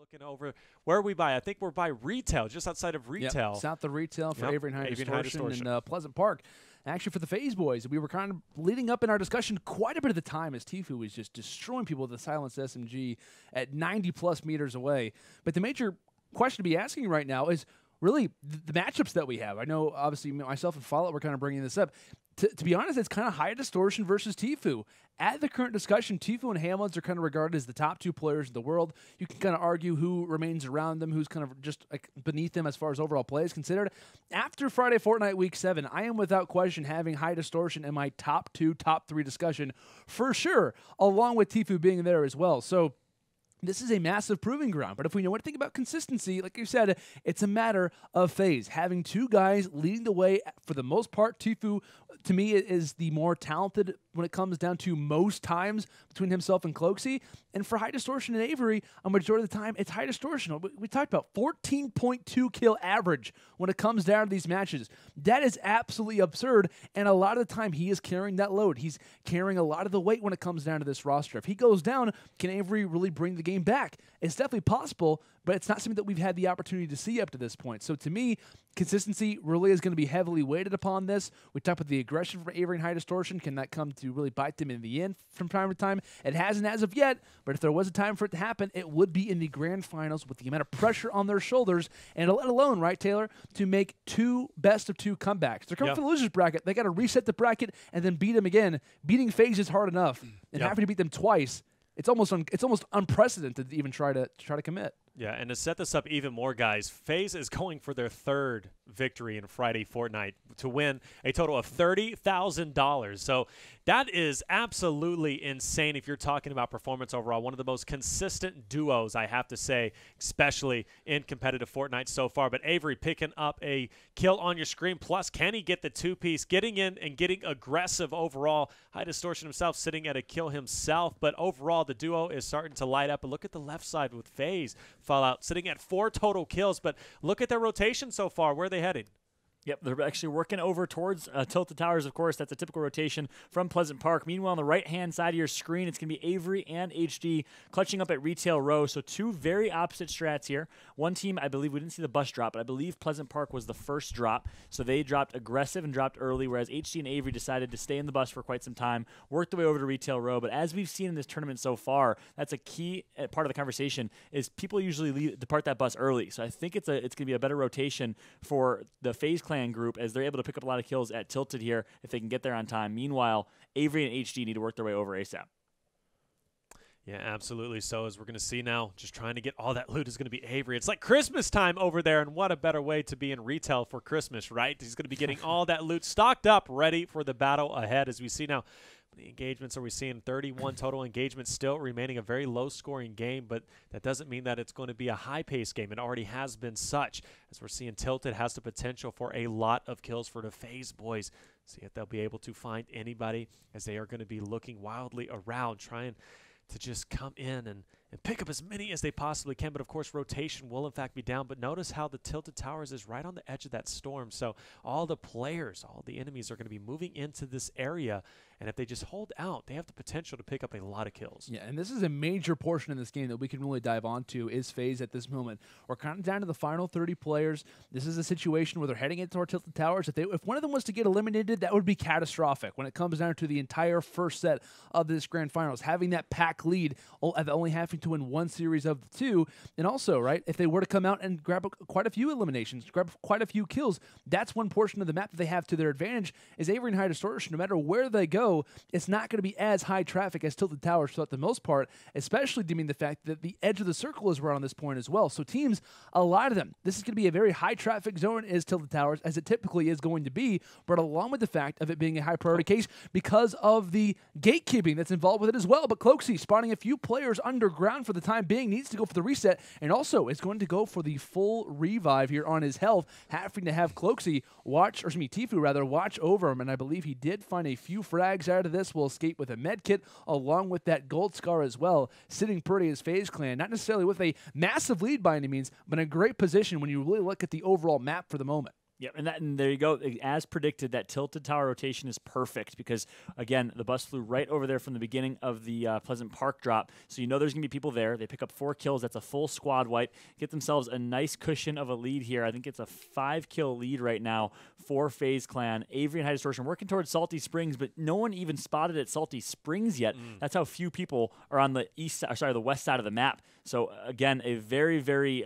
Looking over, where are we by? I think we're by retail, just outside of retail. Yep, south of retail for Avxry and High Distortion in Pleasant Park. Actually, for the FaZe boys, we were kind of leading up in our discussion quite a bit of the time as Tfue was just destroying people with the silenced SMG at 90-plus meters away. But the major question to be asking right now is really the matchups that we have. I know, obviously, myself and Fallout were kind of bringing this up. To be honest, it's kind of High Distortion versus Tfue. At the current discussion, Tfue and Hamlinz are kind of regarded as the top two players in the world. You can kind of argue who remains around them, who's kind of just like beneath them as far as overall play is considered. After Friday Fortnite Week 7, I am without question having High Distortion in my top 2, top 3 discussion for sure, along with Tfue being there as well. So this is a massive proving ground, but if we know anything about consistency, like you said, it's a matter of FaZe. Having two guys leading the way for the most part. Tfue, to me, is the more talented when it comes down to most times between himself and Cloakzy. And for High Distortion and Avxry, a majority of the time, it's High Distortion. We talked about 14.2 kill average when it comes down to these matches. That is absolutely absurd, and a lot of the time he is carrying that load. He's carrying a lot of the weight when it comes down to this roster. If he goes down, can Avxry really bring the game back? It's definitely possible, but it's not something that we've had the opportunity to see up to this point. So to me, consistency really is going to be heavily weighted upon this. We talked about the aggression from Avxry and High Distortion. Can that come to really bite them in the end from time to time? It hasn't as of yet, but if there was a time for it to happen, it would be in the grand finals with the amount of pressure on their shoulders, and let alone, right, Taylor, to make 2 best-of-2 comebacks. They're coming for the losers bracket. They got to reset the bracket and then beat them again. Beating FaZe is hard enough, and having to beat them twice, it's almost unprecedented to even try to commit. Yeah, and to set this up even more, guys, FaZe is going for their 3rd victory in Friday Fortnite to win a total of $30,000. So that is absolutely insane if you're talking about performance overall. One of the most consistent duos, I have to say, especially in competitive Fortnite so far. But Avxry picking up a kill on your screen. Plus, can he get the 2-piece? Getting in and getting aggressive overall. High Distortion himself sitting at a kill himself. But overall, the duo is starting to light up. But look at the left side with FaZe. Fallout sitting at 4 total kills, but look at their rotation so far. Where are they heading? Yep, they're actually working over towards Tilted Towers, of course. That's a typical rotation from Pleasant Park. Meanwhile, on the right-hand side of your screen, it's going to be Avxry and HD clutching up at Retail Row. So 2 very opposite strats here. One team, I believe, we didn't see the bus drop, but I believe Pleasant Park was the first drop. So they dropped aggressive and dropped early, whereas HD and Avxry decided to stay in the bus for quite some time, worked their way over to Retail Row. But as we've seen in this tournament so far, that's a key part of the conversation, is people usually depart that bus early. So I think it's going to be a better rotation for the FaZe Clan group, as they're able to pick up a lot of kills at Tilted here if they can get there on time. Meanwhile, Avxry and HD need to work their way over ASAP. Yeah, absolutely. So as we're going to see now, just trying to get all that loot is going to be Avxry. It's like Christmas time over there, and what a better way to be in retail for Christmas, right? He's going to be getting all that loot stocked up, ready for the battle ahead. As we see now, the engagements are we seeing 31 total engagements, still remaining a very low-scoring game, but that doesn't mean that it's going to be a high-paced game. It already has been such, as we're seeing Tilted has the potential for a lot of kills for the FaZe boys. See if they'll be able to find anybody, as they are going to be looking wildly around, trying to just come in and pick up as many as they possibly can. But, of course, rotation will, in fact, be down. But notice how the Tilted Towers is right on the edge of that storm. So all the players, all the enemies are going to be moving into this area. And if they just hold out, they have the potential to pick up a lot of kills. Yeah, and this is a major portion of this game that we can really dive onto is FaZe at this moment. We're kind of down to the final 30 players. This is a situation where they're heading into our Tilted Towers. If one of them was to get eliminated, that would be catastrophic when it comes down to the entire first set of this grand finals. Having that pack lead of only having to win 1 series of the 2, and also, right, if they were to come out and grab quite a few eliminations, grab quite a few kills, that's one portion of the map that they have to their advantage. Is Avxry and High Distortion, no matter where they go, it's not going to be as high traffic as Tilted Towers for the most part, especially deeming the fact that the edge of the circle is right on this point as well. So teams, a lot of them, this is going to be a very high traffic zone is Tilted Towers, as it typically is going to be, but along with the fact of it being a high priority case because of the gatekeeping that's involved with it as well. But Cloakzy spawning a few players underground for the time being, needs to go for the reset, and also is going to go for the full revive here on his health, having to have Cloakzy watch, or excuse me, Tfue rather, watch over him, and I believe he did find a few frags out of this. Will escape with a med kit along with that gold scar as well, sitting pretty as FaZe Clan, not necessarily with a massive lead by any means, but in a great position when you really look at the overall map for the moment. Yeah, and there you go. As predicted, that tilted tower rotation is perfect because, again, the bus flew right over there from the beginning of the Pleasant Park drop. So you know there's going to be people there. They pick up 4 kills. That's a full squad wipe. Get themselves a nice cushion of a lead here. I think it's a 5-kill lead right now for FaZe Clan. Avxry and High Distortion working towards Salty Springs, but no one even spotted at Salty Springs yet. That's how few people are on the the west side of the map. So, again, a very, very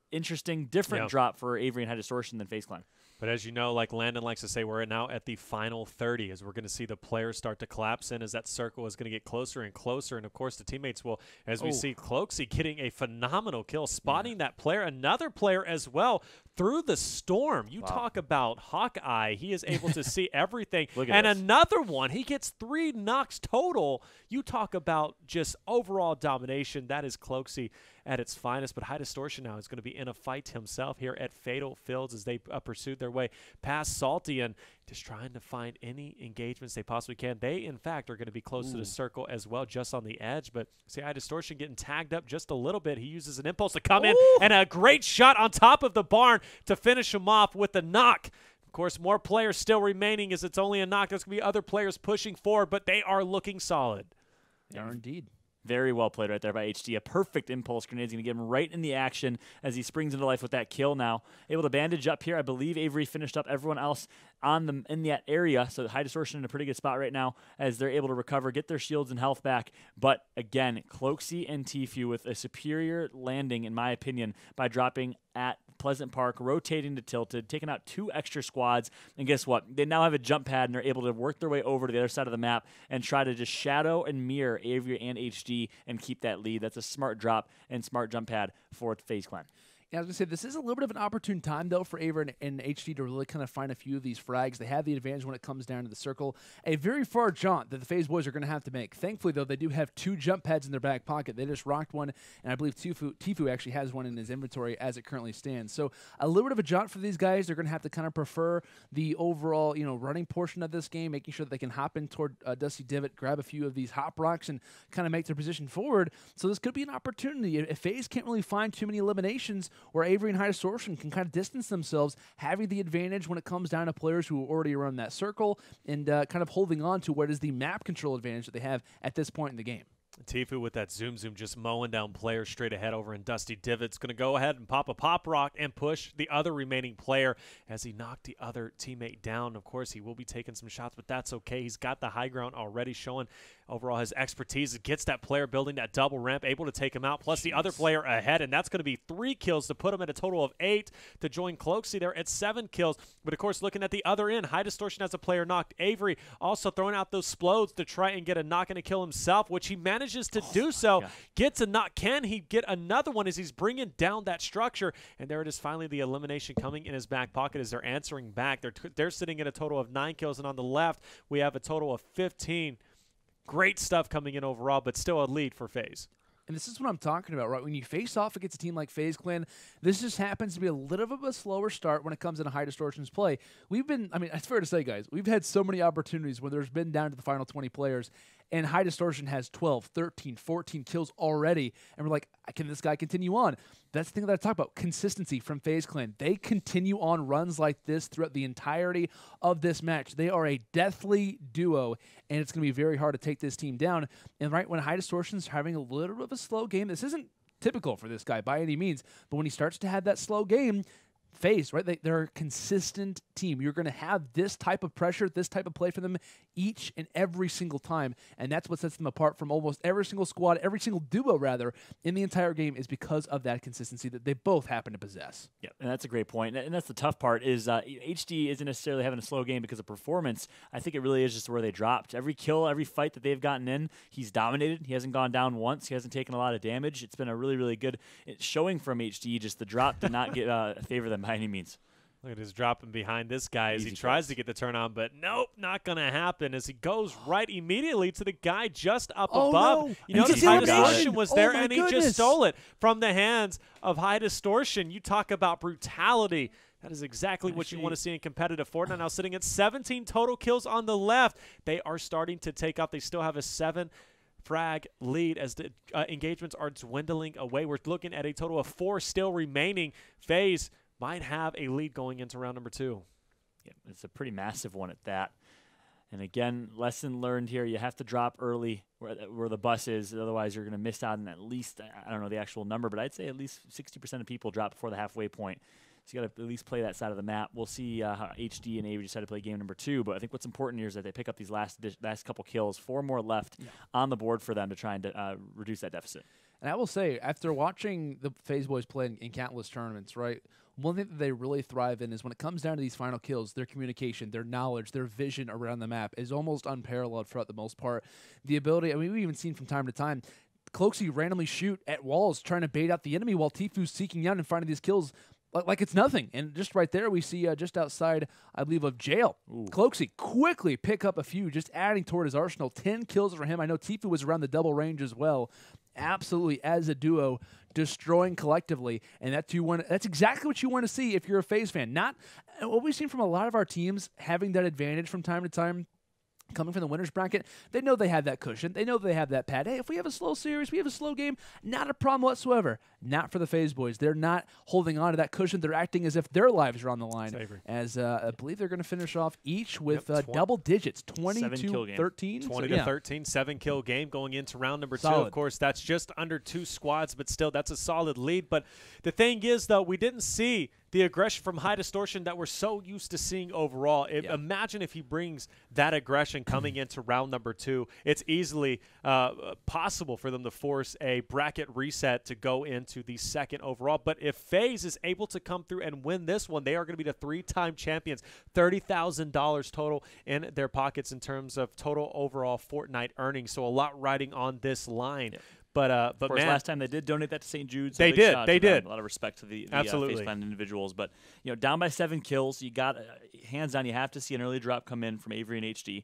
interesting, different drop for Avxry and High Distortion than FaZe Clan. But as you know, like Landon likes to say, we're now at the final 30 as we're going to see the players start to collapse in as that circle is going to get closer and closer. And, of course, the teammates will, as we see Cloaksy getting a phenomenal kill, spotting that player, another player as well through the storm. You talk about Hawkeye. He is able to see everything. And another one, he gets 3 knocks total. You talk about just overall domination. That is Cloaksy at its finest. But High Distortion now is going to be in a fight himself here at Fatal Fields as they pursued their way past Salty and just trying to find any engagements they possibly can. They, in fact, are going to be close to the circle as well, just on the edge. But see High Distortion getting tagged up just a little bit. He uses an impulse to come in, and a great shot on top of the barn to finish him off with the knock. Of course, more players still remaining as it's only a knock. There's going to be other players pushing forward, but they are looking solid. They are indeed. Very well played right there by HD. A perfect impulse grenade is going to get him right in the action as he springs into life with that kill now. Able to bandage up here. I believe Avxry finished up everyone else in that area, so the High Distortion in a pretty good spot right now as they're able to recover, get their shields and health back. But again, Cloaksy and Tfue with a superior landing, in my opinion, by dropping at Pleasant Park, rotating to Tilted, taking out 2 extra squads, and guess what? They now have a jump pad, and they're able to work their way over to the other side of the map and try to just shadow and mirror Avxry and HD and keep that lead. That's a smart drop and smart jump pad for FaZe Clan. Yeah, I was going to say, this is a little bit of an opportune time, though, for Avxry and HD to really kind of find a few of these frags. They have the advantage when it comes down to the circle. A very far jaunt that the FaZe boys are going to have to make. Thankfully, though, they do have 2 jump pads in their back pocket. They just rocked one, and I believe Tfue actually has one in his inventory as it currently stands. So a little bit of a jaunt for these guys. They're going to have to kind of prefer the overall, running portion of this game, making sure that they can hop in toward Dusty Divot, grab a few of these hop rocks, and kind of make their position forward. So this could be an opportunity. If FaZe can't really find too many eliminations where Avxry and High Distortion can kind of distance themselves, having the advantage when it comes down to players who are already around that circle and kind of holding on to what is the map control advantage that they have at this point in the game. Tfue with that zoom just mowing down players straight ahead over in Dusty Divot's going to go ahead and pop a pop rock and push the other remaining player as he knocked the other teammate down. Of course, he will be taking some shots, but that's okay. He's got the high ground already, showing overall his expertise. It gets that player building that double ramp, able to take him out, plus the other player ahead, and that's going to be 3 kills to put him at a total of 8 to join Cloaksy there at 7 kills. But, of course, looking at the other end, High Distortion has a player knocked. Avxry also throwing out those splodes to try and get a knock and a kill himself, which he manages to do so. Gets a knock. Can he get another one as he's bringing down that structure? And there it is, finally the elimination coming in his back pocket as they're answering back. They're sitting at a total of 9 kills, and on the left we have a total of 15. Great stuff coming in overall, but still a lead for FaZe. And this is what I'm talking about, right? When you face off against a team like FaZe Clan, this just happens to be a little bit of a slower start when it comes into High Distortion's play. It's fair to say, guys, we've had so many opportunities where there's been down to the final 20 players, and High Distortion has 12, 13, 14 kills already, and we're like, can this guy continue on? That's the thing that I talk about, consistency from FaZe Clan. They continue on runs like this throughout the entirety of this match. They are a deathly duo, and it's going to be very hard to take this team down. And right when High Distortion's having a little bit of a slow game, this isn't typical for this guy by any means, but when he starts to have that slow game, FaZe, right? They're a consistent team. You're going to have this type of pressure, this type of play for them each and every single time, and that's what sets them apart from almost every single squad, every single duo, rather, in the entire game is because of that consistency that they both happen to possess. Yeah, and that's a great point. And that's the tough part is HD isn't necessarily having a slow game because of performance. I think it really is just where they dropped. Every kill, every fight that they've gotten in, he's dominated. He hasn't gone down once. He hasn't taken a lot of damage. It's been a really, really good showing from HD. Just the drop did not favor them by any means. Look at his dropping behind this guy as he tries to get the turn on, but nope, not going to happen as he goes right immediately to the guy just up above. No. You notice High Distortion was there, and he just stole it from the hands of High Distortion. You talk about brutality. That is exactly what you want to see in competitive Fortnite. Now sitting at 17 total kills on the left. They are starting to take off. They still have a 7 frag lead as the engagements are dwindling away. We're looking at a total of 4 still remaining. FaZe might have a lead going into round number 2. Yeah, it's a pretty massive one at that. And again, lesson learned here, you have to drop early where the bus is. Otherwise, you're going to miss out on at least, I don't know the actual number, but I'd say at least 60% of people drop before the halfway point. So you got to at least play that side of the map. We'll see how HD and Avxry decide to play game number 2. But I think what's important here is that they pick up these last couple kills, 4 more left on the board for them to try and reduce that deficit. And I will say, after watching the FaZe boys play in countless tournaments, right, one thing that they really thrive in is when it comes down to these final kills, their communication, their knowledge, their vision around the map is almost unparalleled throughout the most part. The ability, I mean, we've even seen from time to time, Cloaksy randomly shoot at walls trying to bait out the enemy while Tfu's seeking out and finding these kills like it's nothing. And just right there, we see just outside, I believe, of jail, Cloaksy quickly pick up a few, just adding toward his arsenal. 10 kills for him. I know Tfu was around the double range as well. Absolutely, as a duo, destroying collectively. And that's exactly what you want to see if you're a FaZe fan. Not what we've seen from a lot of our teams having that advantage from time to time. Coming from the winner's bracket, they know they have that cushion. They know they have that pad. Hey, if we have a slow series, we have a slow game, not a problem whatsoever. Not for the FaZe boys. They're not holding on to that cushion. They're acting as if their lives are on the line. As I believe they're going to finish off each with double digits, 20-13. 20-13, 7-kill game going into round number 2. Of course, that's just under 2 squads, but still, that's a solid lead. But the thing is, though, we didn't see the aggression from High Distortion that we're so used to seeing overall. Imagine if he brings that aggression coming into round number 2. It's easily possible for them to force a bracket reset to go into the 2nd overall. But if FaZe is able to come through and win this one, they are going to be the 3-time champions. $30,000 total in their pockets in terms of total overall Fortnite earnings. So a lot riding on this line. But of course, last time they did donate that to St. Jude's. They did. A lot of respect to the Absolutely. FaZe clan individuals. But down by 7 kills, you got hands down. You have to see an early drop come in from Avxry and HD.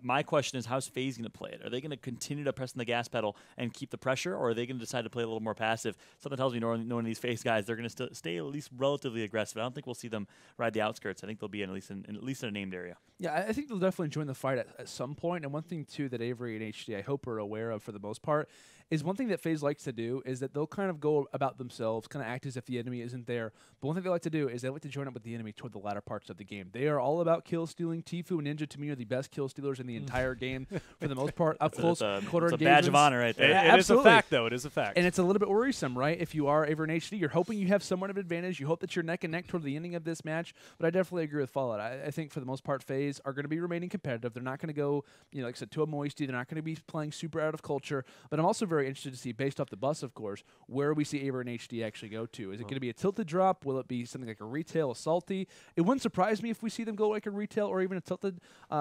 My question is, how's FaZe going to play it? Are they going to continue to press on the gas pedal and keep the pressure, or are they going to decide to play a little more passive? Something tells me, knowing these FaZe guys, they're going to stay at least relatively aggressive. I don't think we'll see them ride the outskirts. I think they'll be at least in a named area. Yeah, I think they'll definitely join the fight at some point. And one thing too that Avxry and HD I hope are aware of for the most part is one thing that FaZe likes to do is that they'll kind of go about themselves, kind of act as if the enemy isn't there. But one thing they like to do is they like to join up with the enemy toward the latter parts of the game. They are all about kill stealing. Tfu and Ninja, to me, are the best kill stealers in the entire game for the most part. Up close, quarter engagements. It's a badge of honor right there. It is a fact, though. It is a fact. And it's a little bit worrisome, right? If you are Avxry and HD, you're hoping you have somewhat of an advantage. You hope that you're neck and neck toward the ending of this match. But I definitely agree with Fallout. I think for the most part, FaZe are going to be remaining competitive. They're not going to go, like I said, to a moisty. They're not going to be playing super out of culture. But I'm also very interested to see, based off the bus, of course, where we see Avxry and HD actually go to. Is it going to be a tilted drop? Will it be something like a retail, a salty? It wouldn't surprise me if we see them go like a retail or even a tilted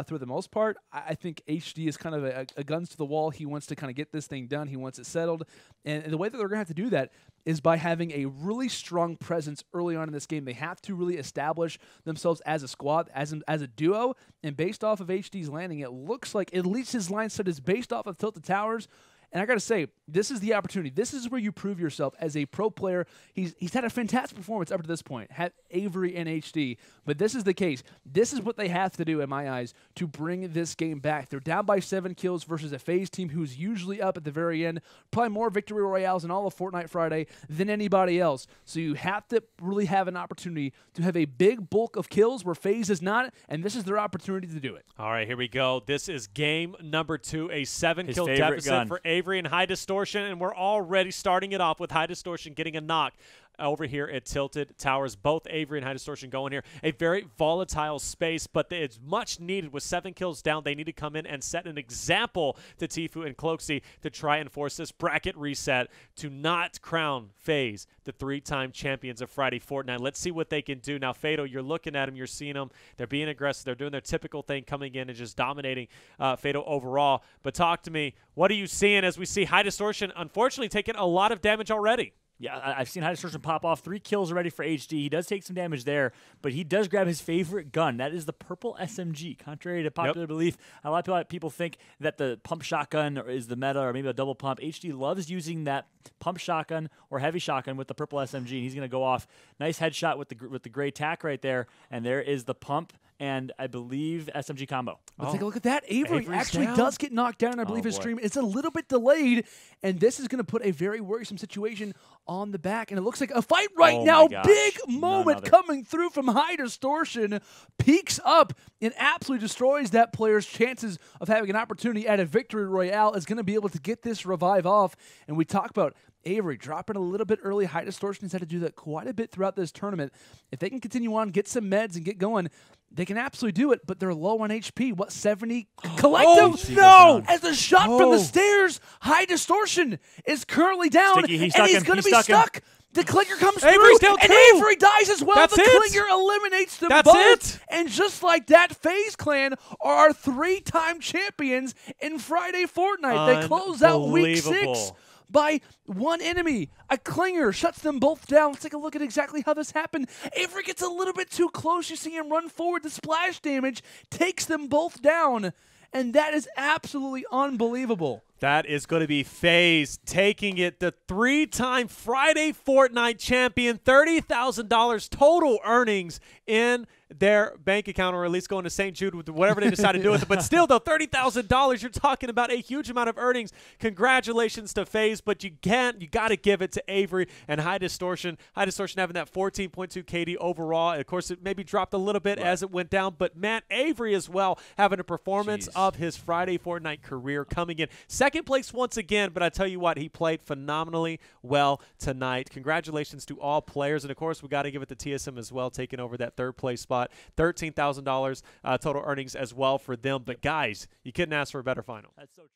for the most part. I think HD is kind of a guns to the wall. He wants to kind of get this thing done. He wants it settled. And the way that they're going to have to do that is by having a really strong presence early on in this game. They have to really establish themselves as a squad, as a duo. And based off of HD's landing, it looks like at least his line set is based off of Tilted Towers. And I got to say, this is the opportunity. This is where you prove yourself as a pro player. He's had a fantastic performance up to this point, had Avxry and HD. But this is the case. This is what they have to do, in my eyes, to bring this game back. They're down by 7 kills versus a FaZe team who's usually up at the very end. Probably more victory royales in all of Fortnite Friday than anybody else. So you have to really have an opportunity to have a big bulk of kills where FaZe is not, and this is their opportunity to do it. All right, here we go. This is game number 2, a 7-kill deficit for Avxry and High Distortion, and we're already starting it off with High Distortion getting a knock over here at Tilted Towers. Both Avxry and High Distortion going here. A very volatile space, but it's much needed. With 7 kills down, they need to come in and set an example to Tfu and Cloaksy to try and force this bracket reset to not crown FaZe the 3-time champions of Friday Fortnite. Let's see what they can do. Now, Fado, you're looking at them. You're seeing them. They're being aggressive. They're doing their typical thing, coming in and just dominating Fado overall. But talk to me. What are you seeing as we see High Distortion, unfortunately, taking a lot of damage already? Yeah, I've seen High Distortion pop off 3 kills already for HD. He does take some damage there, but he does grab his favorite gun. That is the purple SMG. Contrary to popular belief, a lot of people think that the pump shotgun is the meta, or maybe a double pump. HD loves using that pump shotgun or heavy shotgun with the purple SMG, and he's going to go off. Nice headshot with the gray tack right there, and there is the pump and I believe SMG combo. Let's take a look at that. Avxry actually does get knocked down. I believe his stream is a little bit delayed, and this is going to put a very worrisome situation on the back. And it looks like a fight right Oh now. my gosh. Big None moment of it. coming through from High Distortion. Peeks up and absolutely destroys that player's chances of having an opportunity at a victory royale. Is going to be able to get this revive off. And we talk about Avxry dropping a little bit early. High Distortion has had to do that quite a bit throughout this tournament. If they can continue on, get some meds, and get going, they can absolutely do it, but they're low on HP. What, 70 collective? Oh, no! As a shot from the stairs, High Distortion is currently down, Sticky, and he's going to be stuck. The clinger comes Avxry's through, down and too. Avxry dies as well. That's the it. clinger eliminates them That's both. it. And just like that, FaZe Clan are our 3-time champions in Friday Fortnite. They close out Week 6 by one enemy. A clinger shuts them both down. Let's take a look at exactly how this happened. Avxry gets a little bit too close. You see him run forward. The splash damage takes them both down. And that is absolutely unbelievable. That is going to be FaZe taking it. The 3-time Friday Fortnite champion, $30,000 total earnings in their bank account, or at least going to St. Jude with whatever they decide to do with it. But still, though, $30,000, you're talking about a huge amount of earnings. Congratulations to FaZe, but you got to give it to Avxry and High Distortion. High Distortion having that 14.2 KD overall. Of course, it maybe dropped a little bit as it went down, but man, Avxry as well having a performance of his Friday Fortnite career coming in. Second place once again, but I tell you what, he played phenomenally well tonight. Congratulations to all players, and of course, we got to give it to TSM as well, taking over that third place spot. $13,000 total earnings as well for them. But guys, you couldn't ask for a better final. That's so true.